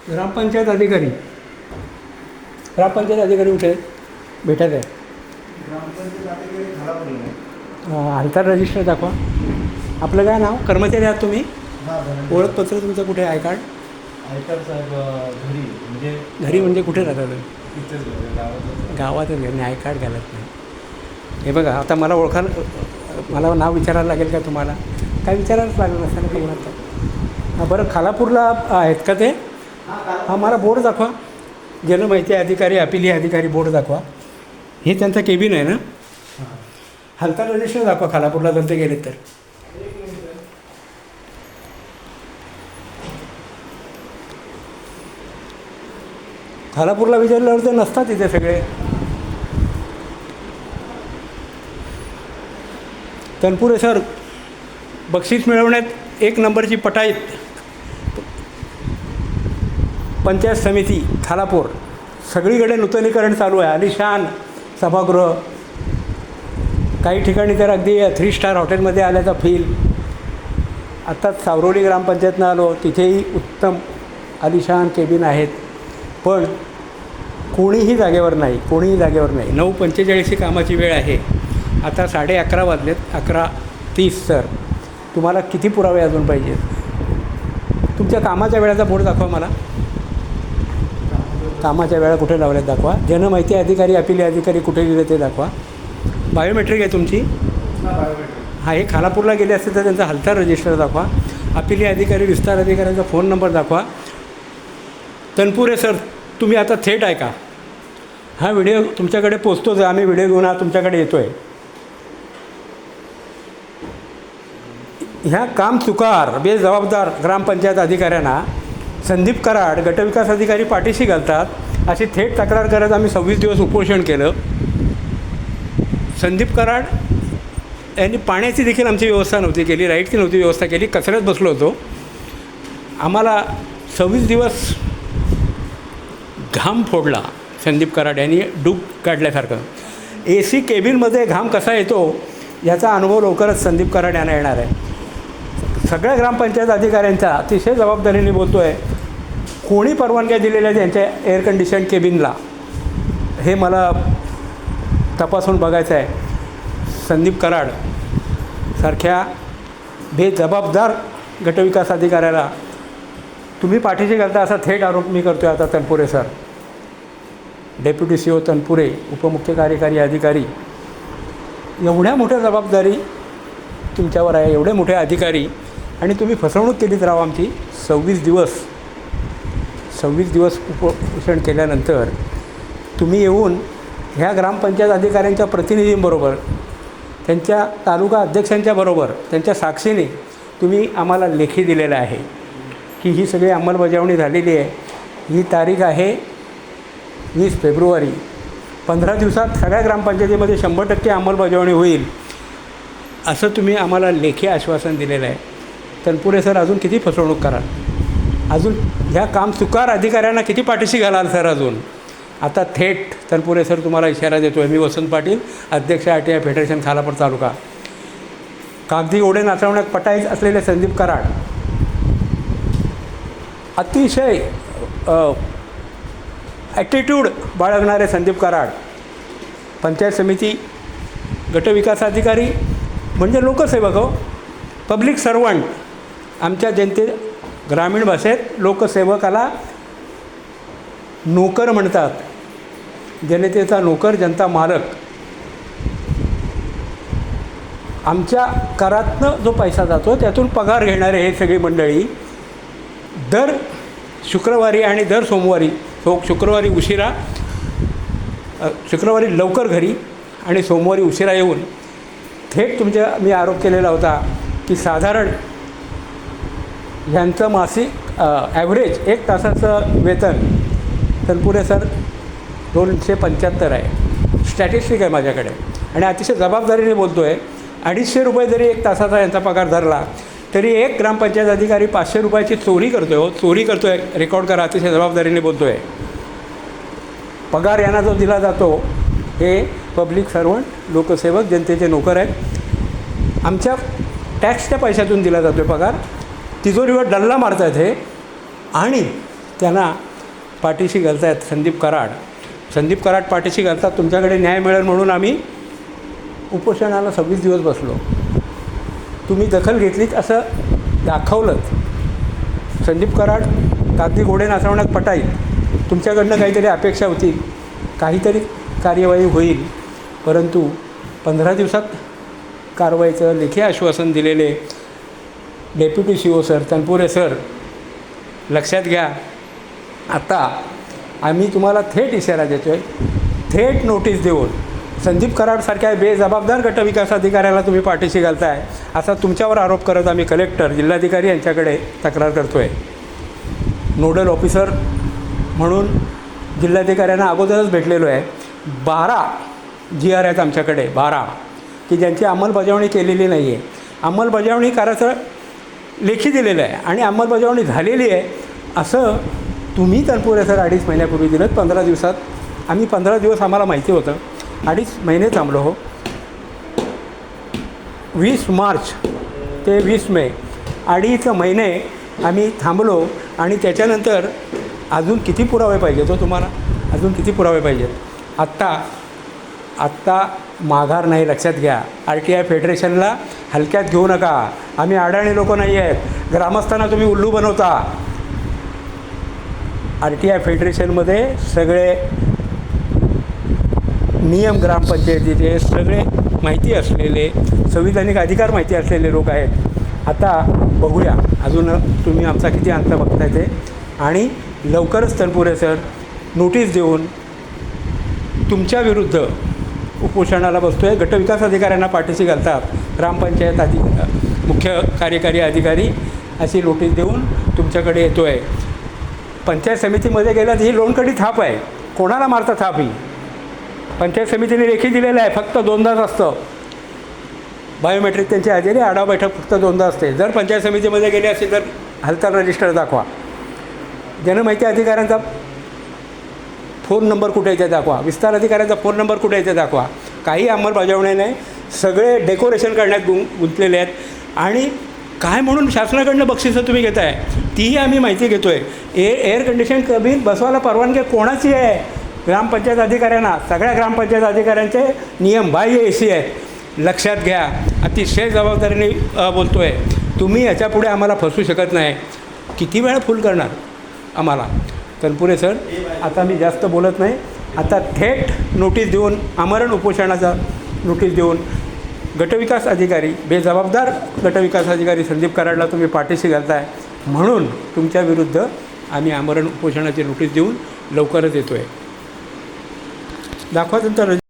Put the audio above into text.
ग्रामपंचायत अधिकारी कुठे भेटत आहे? ग्रामपंचायत अधिकारी खालापूर. आधार रजिस्टर दाखवा. आपलं काय नाव? कर्मचारी आहात तुम्ही? हां. ओळखपत्र तुमचं कुठे? I card? आय कार्ड साहेब घरी म्हणजे कुठे राहतात? गावात. गावातच घरी आय कार्ड घालत नाही. हे बघा, आता मला मला नाव विचारायला लागेल का तुम्हाला? काय विचारायलाच लागलं नसतं ना काही. बरं, खालापूरला आहेत का ते? हां, मला बोर्ड दाखवा. जनमाहिती अधिकारी, अपिली अधिकारी बोर्ड दाखवा. हे त्यांचं केबिन आहे ना? हलता रजिस्टर दाखवा खालापूरला जर ते गेले तर. खालापूरला विचारल्यावर ते नसतात इथे सगळे. तनपुरे सर, बक्षीस मिळवण्यात 1 नंबरची पटाईत. पंचायत समिती खालापूर, सगळीकडे नूतनीकरण चालू आहे. आलिशान सभागृह, काही ठिकाणी तर अगदी 3 स्टार हॉटेलमध्ये आल्याचा फील. आत्ताच सावरोली ग्रामपंचायतनं आलो, तिथेही उत्तम आलिशान केबिन आहेत. पण कोणीही जागेवर नाही. 9:45 ही कामाची वेळ आहे. आता 11:30 वाजलेत. 11:30. सर, तुम्हाला किती पुरावे अजून पाहिजेत? तुमच्या कामाच्या वेळाचा बोर्ड दाखवा मला. कामाच्या वेळा कुठे लावल्यात दाखवा. जनमाहिती अधिकारी, अपिली अधिकारी कुठे गेले ते दाखवा. बायोमेट्रिक आहे तुमची? हां, हे खालापूरला गेले असते तर त्यांचा हलता रजिस्टर दाखवा. अपिली अधिकारी, विस्तार अधिकाऱ्यांचा फोन नंबर दाखवा. तनपुरे सर, तुम्ही आता थेट ऐका. हा व्हिडिओ तुमच्याकडे पोचतोच. आम्ही व्हिडिओ घेऊन तुमच्याकडे येतो आहे. ह्या कामचुकार बेजबाबदार ग्रामपंचायत अधिकाऱ्यांना संदीप कराड, गटविकास अधिकारी पाठीशी घालतात अशी थेट तक्रार करत आम्ही 26 दिवस उपोषण केलं. संदीप कराड यांनी पाण्याची देखील आमची व्यवस्था नव्हती केली, लाईटची नव्हती व्यवस्था केली. कचऱ्यात बसलो होतो. आम्हाला 26 दिवस घाम फोडला संदीप कराड यांनी, डूब काढल्यासारखं. AC केबिनमध्ये घाम कसा येतो याचा अनुभव लवकरच संदीप कराड यांना येणार आहे. सगळ्या ग्रामपंचायत अधिकाऱ्यांच्या अतिशय जबाबदारीने बोलतो आहे. कोणी परवानग्या दिलेल्या त्यांच्या एअर कंडिशन केबिनला हे मला तपासून बघायचं आहे. संदीप कराड सारख्या बेजबाबदार गटविकास अधिकाऱ्याला तुम्ही पाठीशी घालता असा थेट आरोप मी करतो आहे. आता Tanpure sir, deputy CO Tanpure, उपमुख्य कार्यकारी अधिकारी, एवढ्या मोठ्या जबाबदारी तुमच्यावर आहे, एवढे मोठे अधिकारी, आणि तुम्ही फसवणूक केलीत राव आमची. 26 दिवस उपोषण केल्यानंतर तुम्ही येऊन ह्या ग्रामपंचायत अधिकाऱ्यांच्या प्रतिनिधींबरोबर, त्यांच्या तालुका अध्यक्षांच्या बरोबर, त्यांच्या साक्षीने तुम्ही आम्हाला लेखी दिलेला आहे की ही सगळी अंमलबजावणी झालेली आहे. ही तारीख आहे 20 फेब्रुवारी. 15 दिवसात सगळ्या ग्रामपंचायतीमध्ये 100% अंमलबजावणी होईल असं तुम्ही आम्हाला लेखी आश्वासन दिलेलं आहे. तनपुरे सर, अजून किती फसवणूक कराल? अजून ह्या कामचुकार अधिकाऱ्यांना किती पाठीशी घालाल सर अजून? आता थेट तनपुरे सर तुम्हाला इशारा देतो आहे. मी वसंत पाटील, अध्यक्ष RTI फेडरेशन खालापूर तालुका. कागदी ओढे नाचवण्यात पटाईत असलेले संदीप कराड, अतिशय ॲटिट्यूड बाळगणारे संदीप कराड, पंचायत समिती गटविकास अधिकारी म्हणजे लोकसेवक हो, पब्लिक सर्वंट. आमच्या ग्रामीण भाषेत लोकसेवकाला नोकर म्हणतात. जनतेचा नोकर, जनता मालक. आमच्या करातनं जो पैसा जातो त्यातून पगार घेणारे हे सगळी मंडळी दर शुक्रवारी आणि दर सोमवारी शुक्रवारी उशिरा शुक्रवारी लवकर घरी आणि सोमवारी उशिरा येऊन थेट मी आरोप केलेला होता की साधारण ह्यांचं मासिक ॲव्हरेज 1 तासाचं वेतन तनपुरे सर 275 आहे. स्टॅटिस्टिक आहे माझ्याकडे आणि अतिशय जबाबदारीने बोलतो आहे. 250 रुपये जरी 1 तासाचा यांचा पगार धरला तरी एक ग्रामपंचायत अधिकारी 500 रुपयाची चोरी करतो आहे. रेकॉर्ड करा, अतिशय जबाबदारीने बोलतो आहे. पगार यांना जो दिला जातो हे पब्लिक सर्वंट, लोकसेवक, जनतेचे नोकर आहेत. आमच्या टॅक्सच्या पैशातून दिला जातो आहे पगार. तिजोरीवर डल्ला मारत आहेत हे आणि त्यांना पाठीशी घालत आहेत संदीप कराड पाठीशी घालतात. तुमच्याकडे न्याय मिळेल म्हणून आम्ही उपोषणाला 26 दिवस बसलो. तुम्ही दखल घेतलीत असं दाखवलं. संदीप कराड कागदी घोडे नाचवण्यात पटाई. तुमच्याकडनं काहीतरी अपेक्षा होती, काहीतरी कार्यवाही होईल, परंतु 15 दिवसात कारवाईचं लेखी आश्वासन दिलेले deputy CO sir, Tanpure sir, लक्षात घ्या. आता आम्ही तुम्हाला थेट इशारा देतो आहे, थेट नोटीस देऊन संदीप कराडसारख्या बेजबाबदार गटविकास अधिकाऱ्याला तुम्ही पाठीशी घालताय असा तुमच्यावर आरोप करत आम्ही कलेक्टर, जिल्हाधिकारी यांच्याकडे तक्रार करतो आहे. नोडल ऑफिसर म्हणून जिल्हाधिकाऱ्यांना अगोदरच भेटलेलो आहे. 12 GR आहेत आमच्याकडे, 12 की ज्यांची अंमलबजावणी केलेली नाही आहे. अंमलबजावणी करायचं लेखी दिलेलं आहे आणि अंमलबजावणी झालेली आहे असं तुम्ही तनपुरे सर 2.5 महिन्यापूर्वी दिलं. 15 दिवसात आम्ही 15 दिवस आम्हाला माहिती होतं. 2.5 महिने थांबलो हो. 20 मार्च ते 20 मे 2.5 महिने आम्ही थांबलो आणि त्याच्यानंतर अजून किती पुरावे पाहिजेत हो तुम्हाला? अजून किती पुरावे पाहिजेत? आत्ता माघार नाही, लक्षात घ्या. RTI फेडरेशनला हलक्यात घेऊ नका. आम्ही अडाणी लोक नाही आहेत. ग्रामस्थांना तुम्ही उल्लू बनवता. RTI फेडरेशनमध्ये सगळे नियम ग्रामपंचायतीचे सगळे माहिती असलेले, संविधानिक अधिकार माहिती असलेले लोक आहेत. आता बघूया अजून तुम्ही आमचा किती अंत बघताय ते. आणि लवकरच तनपुरे सर नोटीस देऊन तुमच्या विरुद्ध उपोषणाला बसतो आहे. गटविकास अधिकाऱ्यांना पाठीशी घालतात, ग्रामपंचायत मुख्य कार्यकारी अधिकारी अशी नोटीस देऊन तुमच्याकडे येतो आहे. पंचायत समितीमध्ये गेलं तर ही लोणकडी थाप आहे. कोणाला मारता थाप ही? पंचायत समितीने लेखी दिलेलं आहे, फक्त 2दाच असतं. बायोमेट्रिक त्यांची हजेरी, आढावा बैठक फक्त 2दा असते. जर पंचायत समितीमध्ये गेले असेल तर हालचाल रजिस्टर दाखवा. जनमाहिती अधिकाऱ्यांचा फोन नंबर कुठे आहे ते दाखवा. विस्तार अधिकाऱ्यांचा फोन नंबर कुठे आहे ते दाखवा. काही अंमलबजावणी नाही. सगळे डेकोरेशन करण्यात गुंतलेले आहेत. आणि काय म्हणून शासनाकडनं बक्षिसं तुम्ही घेताय तीही आम्ही माहिती घेतो आहे. एअर कंडिशन कॅबिन बसवायला परवानगी कोणाची आहे? ग्रामपंचायत अधिकाऱ्यांना. सगळ्या ग्रामपंचायत अधिकाऱ्यांचे नियम बाह्य AC आहेत. लक्षात घ्या. अतिशय जबाबदारीने बोलतो आहे. तुम्ही याच्यापुढे आम्हाला फसवू शकत नाही. किती वेळा फुल करणार आम्हाला? तनपुरे सर, आता मी जास्त बोलत नाही. आता थेट नोटीस देऊन, आमरण उपोषणाचा नोटीस देऊन गटविकास अधिकारी, बेजबाबदार गटविकास अधिकारी संदीप कराडला तुम्ही पाठीशी घालताय म्हणून तुमच्या विरुद्ध आम्ही आमरण उपोषणाची नोटीस देऊन लवकरच येतो आहे. दाखवा तुमचा